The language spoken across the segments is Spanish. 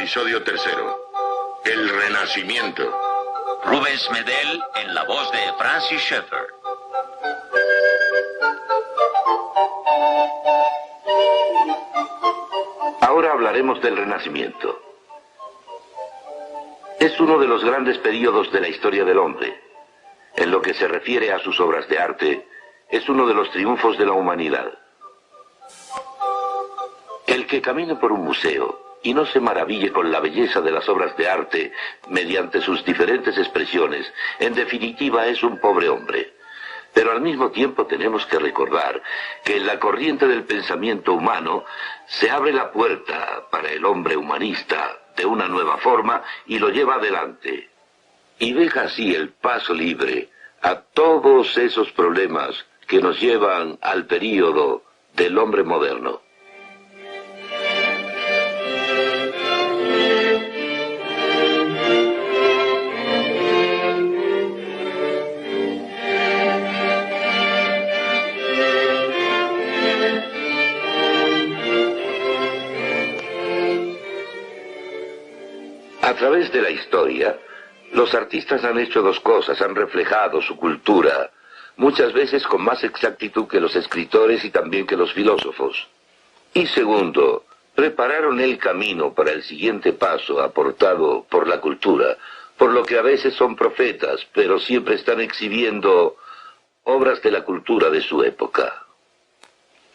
episodio tercero. El Renacimiento. Rubens Medel en la voz de Francis Schaeffer. Ahora hablaremos del Renacimiento. Es uno de los grandes períodos de la historia del hombre. En lo que se refiere a sus obras de arte, es uno de los triunfos de la humanidad. El que camine por un museo y no se maraville con la belleza de las obras de arte mediante sus diferentes expresiones, en definitiva es un pobre hombre. Pero al mismo tiempo tenemos que recordar que en la corriente del pensamiento humano se abre la puerta para el hombre humanista de una nueva forma y lo lleva adelante. Y deja así el paso libre a todos esos problemas que nos llevan al período del hombre moderno. A través de la historia, los artistas han hecho dos cosas, han reflejado su cultura, muchas veces con más exactitud que los escritores y también que los filósofos. Y segundo, prepararon el camino para el siguiente paso aportado por la cultura, por lo que a veces son profetas, pero siempre están exhibiendo obras de la cultura de su época.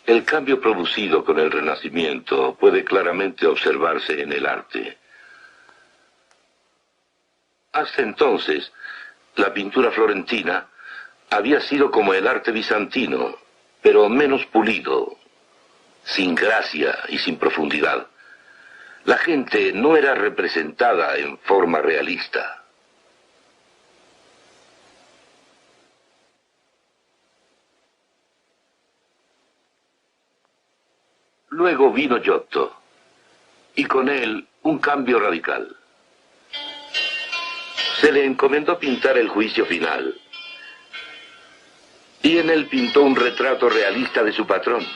El cambio producido con el Renacimiento puede claramente observarse en el arte. Hasta entonces, la pintura florentina había sido como el arte bizantino, pero menos pulido, sin gracia y sin profundidad. La gente no era representada en forma realista. Luego vino Giotto, y con él un cambio radical. Se le encomendó pintar el juicio final, y en él pintó un retrato realista de su patrón,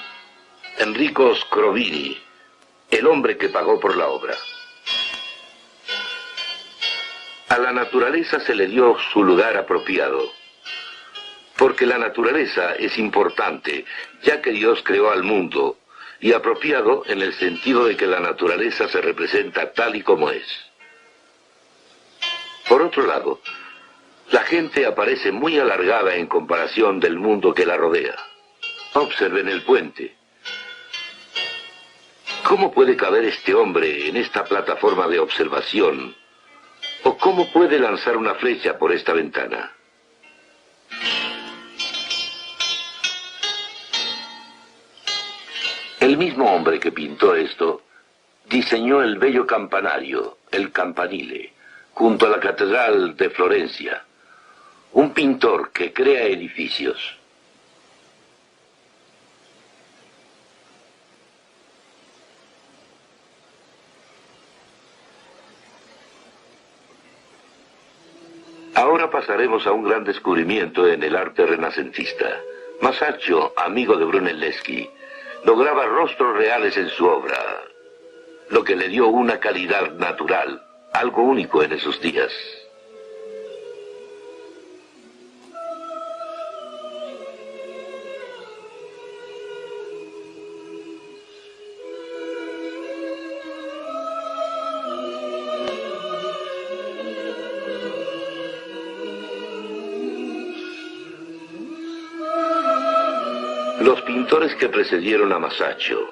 Enrico Scrovini, el hombre que pagó por la obra. A la naturaleza se le dio su lugar apropiado, porque la naturaleza es importante, ya que Dios creó al mundo, y apropiado en el sentido de que la naturaleza se representa tal y como es. Por otro lado, la gente aparece muy alargada en comparación del mundo que la rodea. Observen el puente. ¿Cómo puede caber este hombre en esta plataforma de observación? ¿O cómo puede lanzar una flecha por esta ventana? El mismo hombre que pintó esto diseñó el bello campanario, el campanile, junto a la Catedral de Florencia. Un pintor que crea edificios. Ahora pasaremos a un gran descubrimiento en el arte renacentista. Masaccio, amigo de Brunelleschi, lograba rostros reales en su obra, lo que le dio una calidad natural, algo único en esos días. Los pintores que precedieron a Masaccio,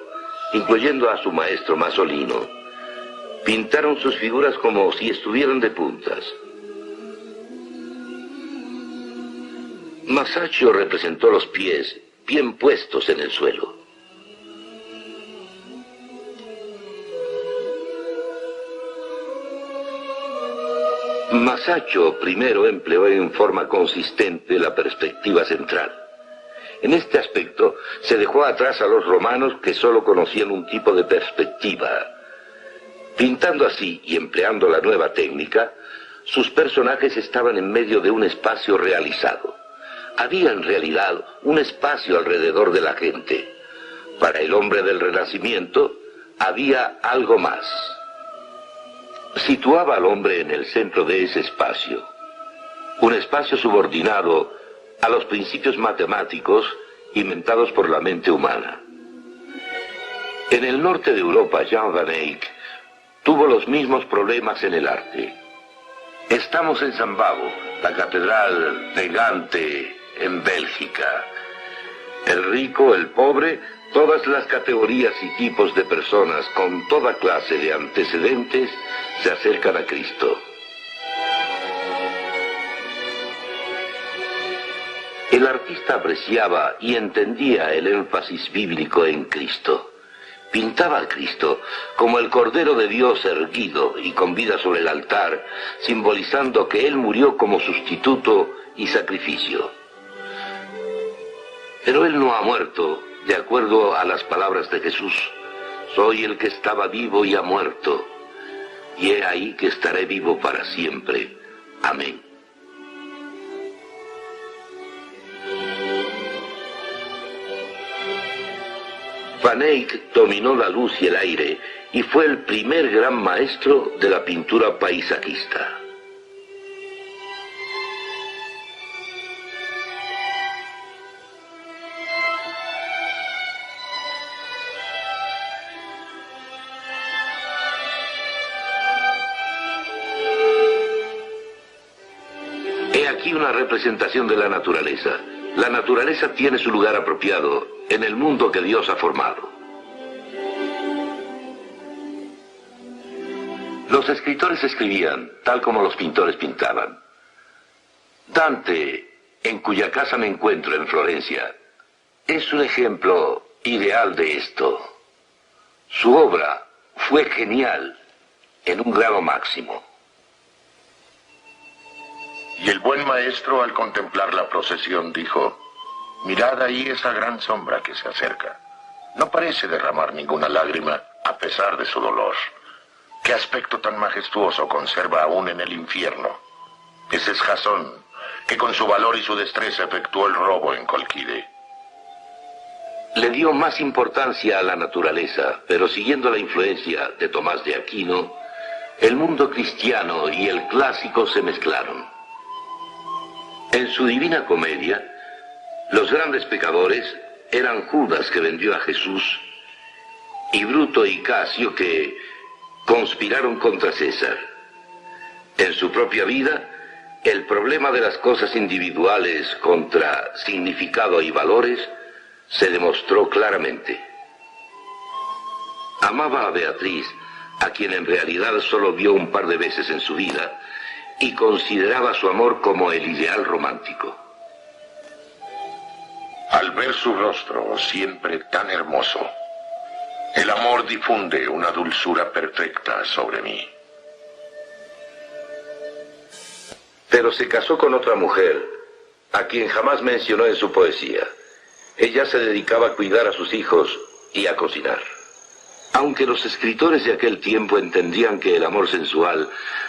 incluyendo a su maestro Masolino, pintaron sus figuras como si estuvieran de puntas. Masaccio representó los pies bien puestos en el suelo. Masaccio primero empleó en forma consistente la perspectiva central. En este aspecto se dejó atrás a los romanos que solo conocían un tipo de perspectiva. Pintando así y empleando la nueva técnica, sus personajes estaban en medio de un espacio realizado. Había en realidad un espacio alrededor de la gente. Para el hombre del Renacimiento había algo más. situaba al hombre en el centro de ese espacio, un espacio subordinado a los principios matemáticos inventados por la mente humana. En el norte de Europa, Jan van Eyck tuvo los mismos problemas en el arte. Estamos en San Bavo, la catedral de Gante, en Bélgica. El rico, el pobre, todas las categorías y tipos de personas con toda clase de antecedentes se acercan a Cristo. El artista apreciaba y entendía el énfasis bíblico en Cristo. Pintaba a Cristo como el Cordero de Dios erguido y con vida sobre el altar, simbolizando que Él murió como sustituto y sacrificio. Pero Él no ha muerto, de acuerdo a las palabras de Jesús. Soy el que estaba vivo y ha muerto, y he ahí que estaré vivo para siempre. Amén. Van Eyck dominó la luz y el aire y fue el primer gran maestro de la pintura paisajista. He aquí una representación de la naturaleza. La naturaleza tiene su lugar apropiado en el mundo que Dios ha formado. Los escritores escribían tal como los pintores pintaban. Dante, en cuya casa me encuentro en Florencia, es un ejemplo ideal de esto. Su obra fue genial en un grado máximo. Y el buen maestro, al contemplar la procesión, dijo: mirad ahí esa gran sombra que se acerca. No parece derramar ninguna lágrima, a pesar de su dolor. ¿Qué aspecto tan majestuoso conserva aún en el infierno? Ese es Jasón, que con su valor y su destreza efectuó el robo en Colquide. Le dio más importancia a la naturaleza, pero siguiendo la influencia de Tomás de Aquino, el mundo cristiano y el clásico se mezclaron. En su Divina Comedia, los grandes pecadores eran Judas, que vendió a Jesús, y Bruto y Casio, que conspiraron contra César. En su propia vida, el problema de las cosas individuales contra significado y valores se demostró claramente. Amaba a Beatriz, a quien en realidad solo vio un par de veces en su vida, y consideraba su amor como el ideal romántico. Al ver su rostro, siempre tan hermoso, el amor difunde una dulzura perfecta sobre mí. Pero se casó con otra mujer, a quien jamás mencionó en su poesía. Ella se dedicaba a cuidar a sus hijos y a cocinar. Aunque los escritores de aquel tiempo entendían que el amor sensual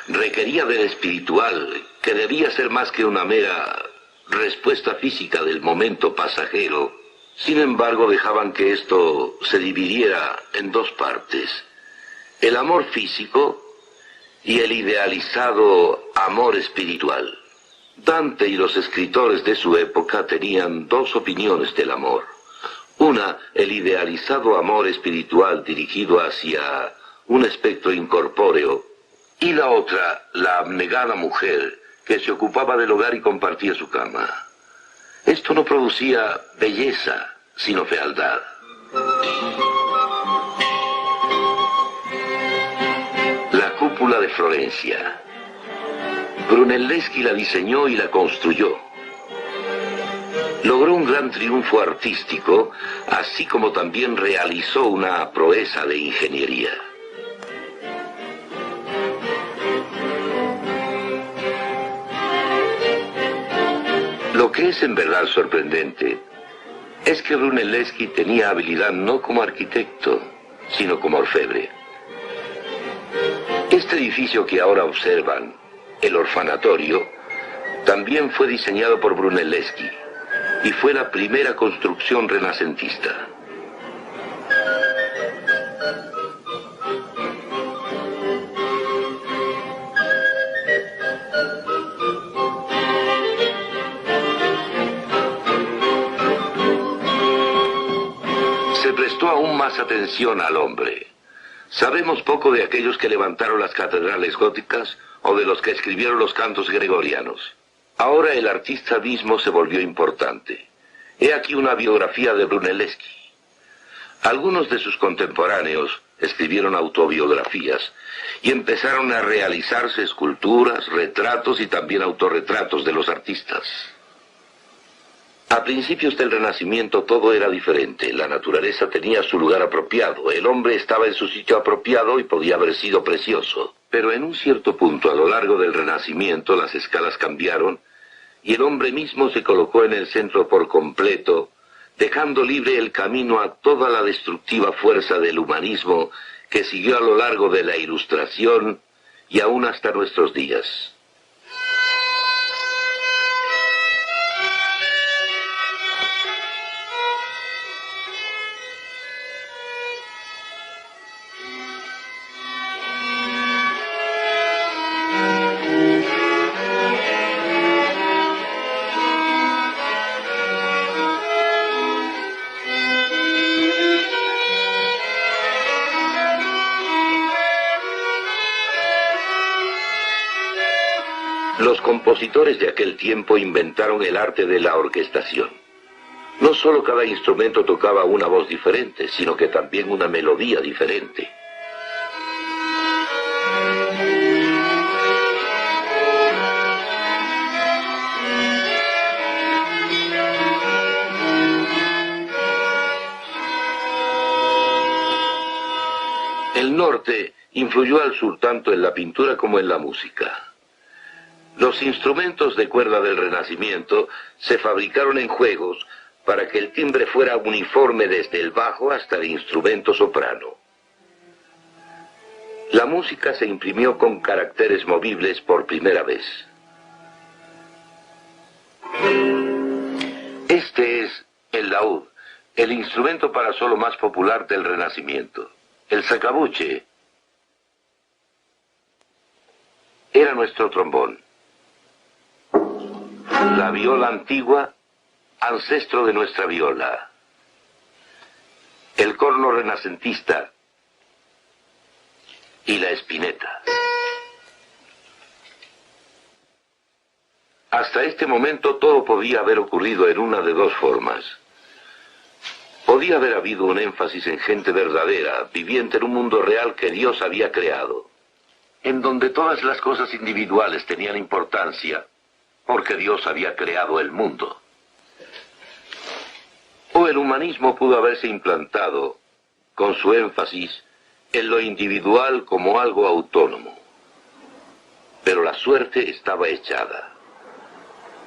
requería del espiritual, que debía ser más que una mera respuesta física del momento pasajero, sin embargo dejaban que esto se dividiera en dos partes: el amor físico y el idealizado amor espiritual. Dante y los escritores de su época tenían dos opiniones del amor. Una, el idealizado amor espiritual dirigido hacia un espectro incorpóreo, y la otra, la abnegada mujer que se ocupaba del hogar y compartía su cama. Esto no producía belleza, sino fealdad. La cúpula de Florencia. Brunelleschi la diseñó y la construyó. Logró un gran triunfo artístico, así como también realizó una proeza de ingeniería. Lo que es en verdad sorprendente es que Brunelleschi tenía habilidad no como arquitecto, sino como orfebre. Este edificio que ahora observan, el orfanatorio, también fue diseñado por Brunelleschi y fue la primera construcción renacentista. prestó aún más atención al hombre. Sabemos poco de aquellos que levantaron las catedrales góticas o de los que escribieron los cantos gregorianos. Ahora el artista mismo se volvió importante. He aquí una biografía de Brunelleschi. Algunos de sus contemporáneos escribieron autobiografías y empezaron a realizarse esculturas, retratos y también autorretratos de los artistas. A principios del Renacimiento todo era diferente. La naturaleza tenía su lugar apropiado, el hombre estaba en su sitio apropiado y podía haber sido precioso. Pero en un cierto punto, a lo largo del Renacimiento, las escalas cambiaron y el hombre mismo se colocó en el centro por completo, dejando libre el camino a toda la destructiva fuerza del humanismo que siguió a lo largo de la Ilustración y aún hasta nuestros días. Los compositores de aquel tiempo inventaron el arte de la orquestación. No solo cada instrumento tocaba una voz diferente, sino que también una melodía diferente. El norte influyó al sur tanto en la pintura como en la música. Los instrumentos de cuerda del Renacimiento se fabricaron en juegos para que el timbre fuera uniforme desde el bajo hasta el instrumento soprano. La música se imprimió con caracteres movibles por primera vez. Este es el laúd, el instrumento para solo más popular del Renacimiento. El sacabuche era nuestro trombón. La viola antigua, ancestro de nuestra viola. El corno renacentista y la espineta. Hasta este momento todo podía haber ocurrido en una de dos formas. Podía haber habido un énfasis en gente verdadera, viviente en un mundo real que Dios había creado, en donde todas las cosas individuales tenían importancia, porque Dios había creado el mundo. O el humanismo pudo haberse implantado, con su énfasis, en lo individual como algo autónomo. Pero la suerte estaba echada.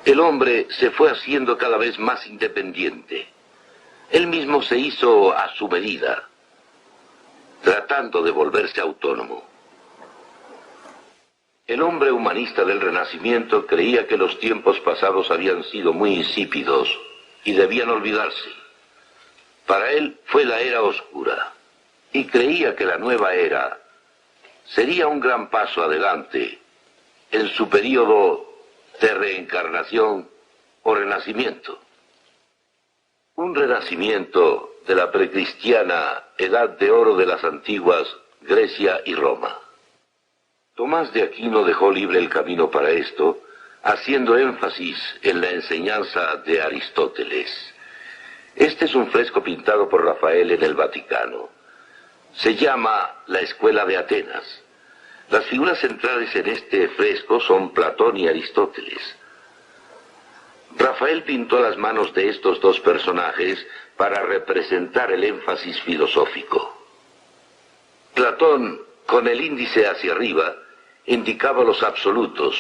El hombre se fue haciendo cada vez más independiente. Él mismo se hizo a su medida, tratando de volverse autónomo. El hombre humanista del Renacimiento creía que los tiempos pasados habían sido muy insípidos y debían olvidarse. Para él fue la era oscura y creía que la nueva era sería un gran paso adelante en su período de reencarnación o renacimiento. Un renacimiento de la precristiana edad de oro de las antiguas Grecia y Roma. Tomás de Aquino dejó libre el camino para esto, haciendo énfasis en la enseñanza de Aristóteles. Este es un fresco pintado por Rafael en el Vaticano. Se llama La Escuela de Atenas. Las figuras centrales en este fresco son Platón y Aristóteles. Rafael pintó las manos de estos dos personajes para representar el énfasis filosófico. Platón, con el índice hacia arriba, indicaba los absolutos,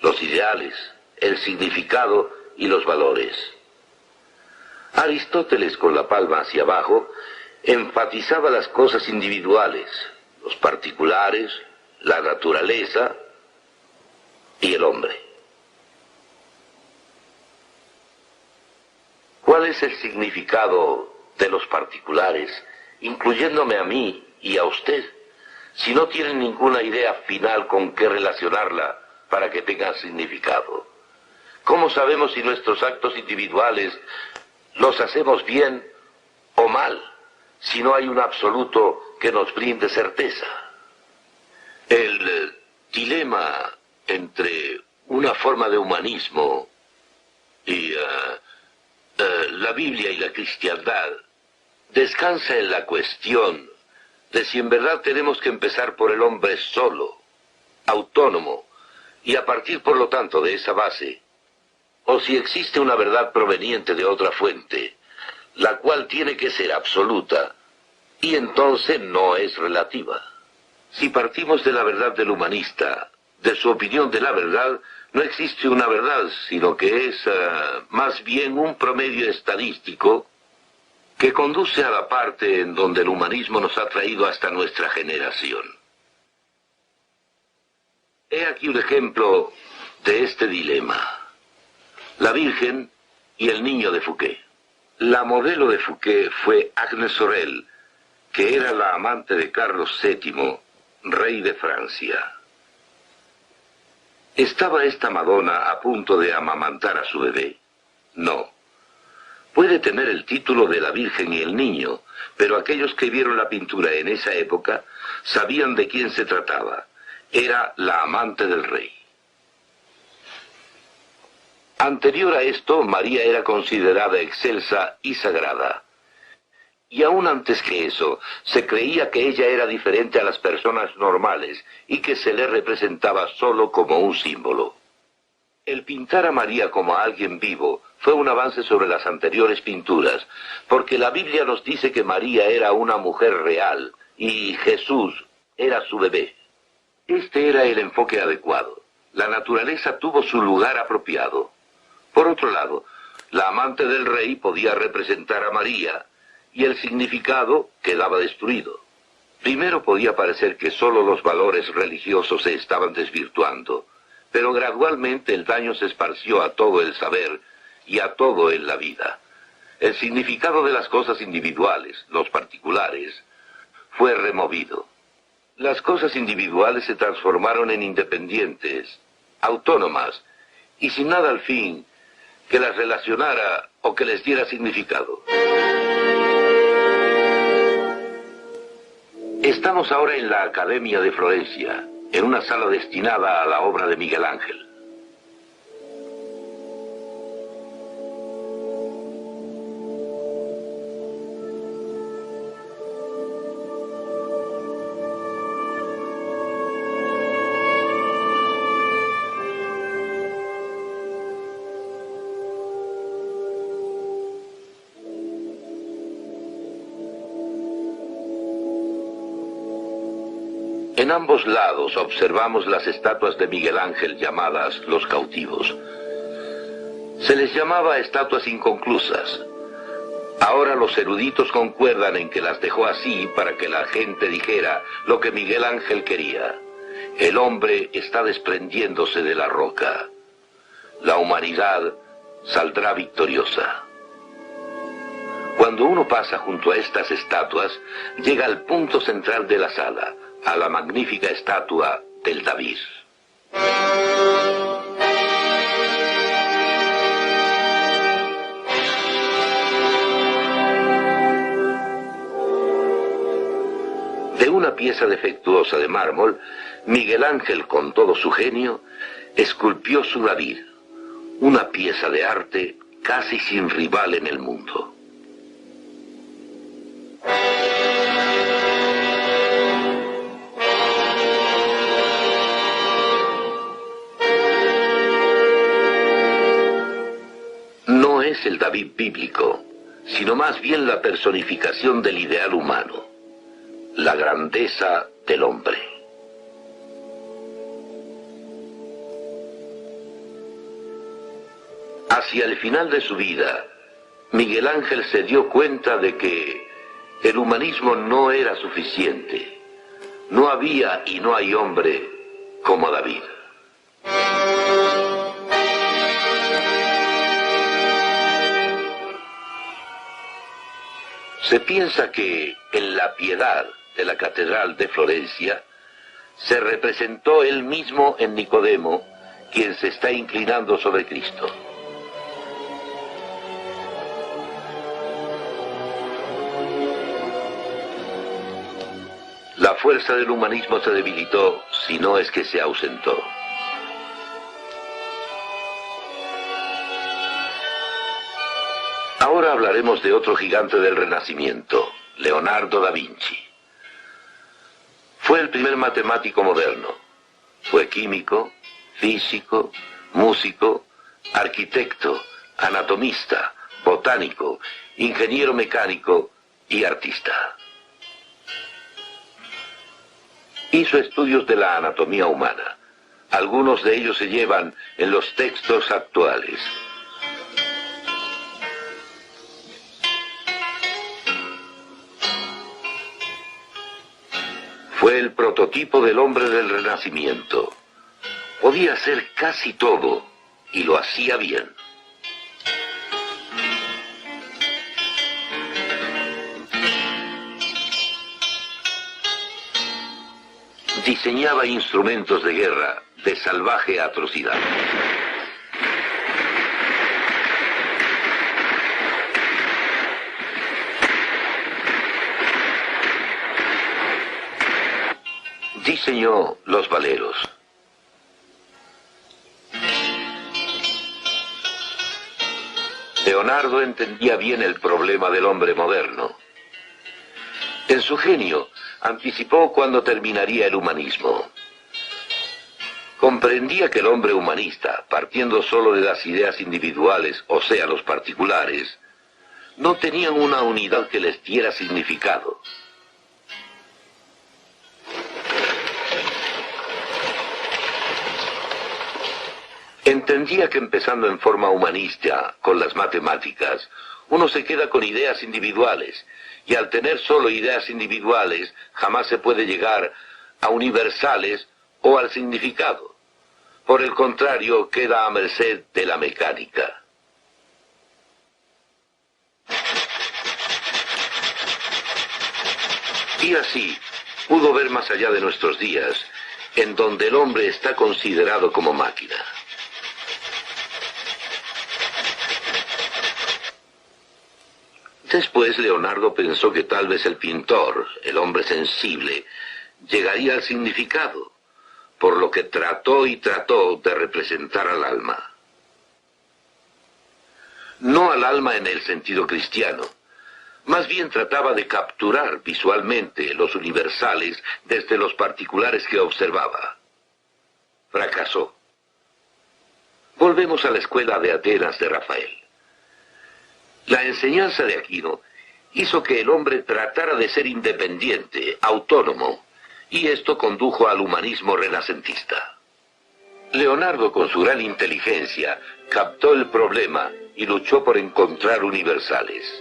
los ideales, el significado y los valores. Aristóteles, con la palma hacia abajo, enfatizaba las cosas individuales, los particulares, la naturaleza y el hombre. ¿Cuál es el significado de los particulares, incluyéndome a mí y a usted, si no tienen ninguna idea final con qué relacionarla para que tenga significado? ¿Cómo sabemos si nuestros actos individuales los hacemos bien o mal? si no hay un absoluto que nos brinde certeza. El dilema entre una forma de humanismo y la Biblia y la cristiandad descansa en la cuestión de si en verdad tenemos que empezar por el hombre solo, autónomo, y a partir por lo tanto de esa base, o si existe una verdad proveniente de otra fuente, la cual tiene que ser absoluta, y entonces no es relativa. Si partimos de la verdad del humanista, de su opinión de la verdad, no existe una verdad, sino que es más bien un promedio estadístico que conduce a la parte en donde el humanismo nos ha traído hasta nuestra generación. He aquí un ejemplo de este dilema. La Virgen y el niño de Fouquet. La modelo de Fouquet fue Agnes Sorel, que era la amante de Carlos VII, rey de Francia. ¿Estaba esta Madonna a punto de amamantar a su bebé? No. Puede tener el título de la Virgen y el niño, pero aquellos que vieron la pintura en esa época sabían de quién se trataba. Era la amante del rey. Anterior a esto, María era considerada excelsa y sagrada. Y aún antes que eso, se creía que ella era diferente a las personas normales y que se le representaba solo como un símbolo. El pintar a María como a alguien vivo fue un avance sobre las anteriores pinturas, porque la Biblia nos dice que María era una mujer real y Jesús era su bebé. Este era el enfoque adecuado. La naturaleza tuvo su lugar apropiado. Por otro lado, la amante del rey podía representar a María, y el significado quedaba destruido. Primero podía parecer que solo los valores religiosos se estaban desvirtuando, pero gradualmente el daño se esparció a todo el saber y a todo en la vida. El significado de las cosas individuales, los particulares, fue removido. Las cosas individuales se transformaron en independientes, autónomas, y sin nada al fin que las relacionara o que les diera significado. Estamos ahora en la Academia de Florencia, en una sala destinada a la obra de Miguel Ángel. En ambos lados observamos las estatuas de Miguel Ángel llamadas Los Cautivos. Se les llamaba estatuas inconclusas. Ahora los eruditos concuerdan en que las dejó así para que la gente dijera lo que Miguel Ángel quería. El hombre está desprendiéndose de la roca. La humanidad saldrá victoriosa. Cuando uno pasa junto a estas estatuas, llega al punto central de la sala, a la magnífica estatua del David. De una pieza defectuosa de mármol, Miguel Ángel, con todo su genio, esculpió su David, una pieza de arte casi sin rival en el mundo. No es el David bíblico, sino más bien la personificación del ideal humano, la grandeza del hombre. Hacia el final de su vida, Miguel Ángel se dio cuenta de que el humanismo no era suficiente. No había y no hay hombre como David. Se piensa que en la Piedad de la Catedral de Florencia se representó él mismo en Nicodemo, quien se está inclinando sobre Cristo. La fuerza del humanismo se debilitó, si no es que se ausentó. Ahora hablaremos de otro gigante del Renacimiento, Leonardo da Vinci. Fue el primer matemático moderno. Fue químico, físico, músico, arquitecto, anatomista, botánico, ingeniero mecánico y artista. Hizo estudios de la anatomía humana. Algunos de ellos se llevan en los textos actuales. Fue el prototipo del hombre del Renacimiento. Podía hacer casi todo y lo hacía bien. Diseñaba instrumentos de guerra de salvaje atrocidad. Diseñó los valeros. Leonardo entendía bien el problema del hombre moderno. En su genio, anticipó cuándo terminaría el humanismo. Comprendía que el hombre humanista, partiendo solo de las ideas individuales, o sea, los particulares, no tenían una unidad que les diera significado. Entendía que empezando en forma humanista, con las matemáticas, uno se queda con ideas individuales, y al tener solo ideas individuales, jamás se puede llegar a universales o al significado. Por el contrario, queda a merced de la mecánica. Y así, pudo ver más allá de nuestros días, en donde el hombre está considerado como máquina. Después Leonardo pensó que tal vez el pintor, el hombre sensible, llegaría al significado, por lo que trató y trató de representar al alma. No al alma en el sentido cristiano, más bien trataba de capturar visualmente los universales desde los particulares que observaba. Fracasó. Volvemos a la escuela de Atenas de Rafael. La enseñanza de Aquino hizo que el hombre tratara de ser independiente, autónomo, y esto condujo al humanismo renacentista. Leonardo, con su gran inteligencia, captó el problema y luchó por encontrar universales.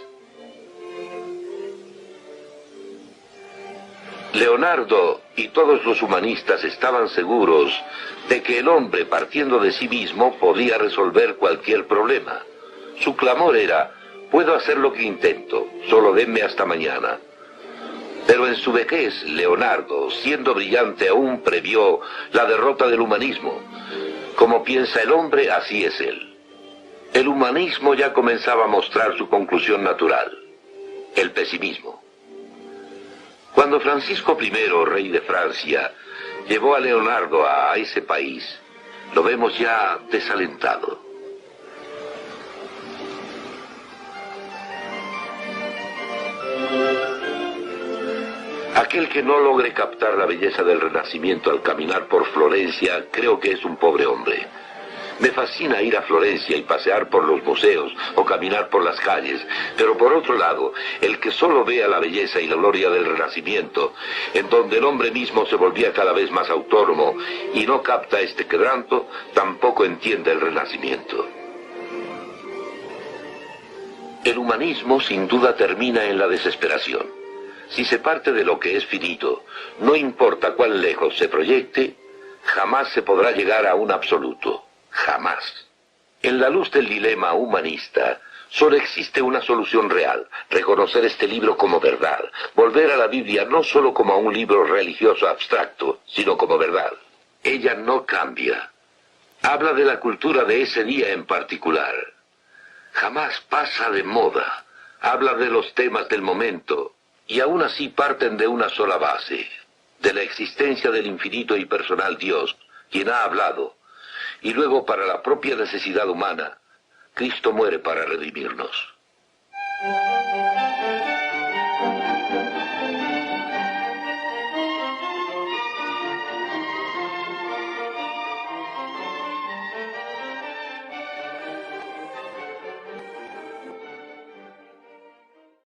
Leonardo y todos los humanistas estaban seguros de que el hombre, partiendo de sí mismo, podía resolver cualquier problema. Su clamor era: puedo hacer lo que intento, solo denme hasta mañana. Pero en su vejez, Leonardo, siendo brillante, aún previó la derrota del humanismo. Como piensa el hombre, así es él. El humanismo ya comenzaba a mostrar su conclusión natural, el pesimismo. Cuando Francisco I, rey de Francia, llevó a Leonardo a ese país, lo vemos ya desalentado. Aquel que no logre captar la belleza del Renacimiento al caminar por Florencia, creo que es un pobre hombre. Me fascina ir a Florencia y pasear por los museos o caminar por las calles, pero por otro lado, el que solo vea la belleza y la gloria del Renacimiento, en donde el hombre mismo se volvía cada vez más autónomo y no capta este quebranto, tampoco entiende el Renacimiento. El humanismo sin duda termina en la desesperación. Si se parte de lo que es finito, no importa cuán lejos se proyecte, jamás se podrá llegar a un absoluto. Jamás. En la luz del dilema humanista, solo existe una solución real: reconocer este libro como verdad, volver a la Biblia no solo como a un libro religioso abstracto, sino como verdad. Ella no cambia. Habla de la cultura de ese día en particular. Jamás pasa de moda. Habla de los temas del momento, y aún así parten de una sola base: de la existencia del infinito y personal Dios, quien ha hablado, y luego para la propia necesidad humana, Cristo muere para redimirnos.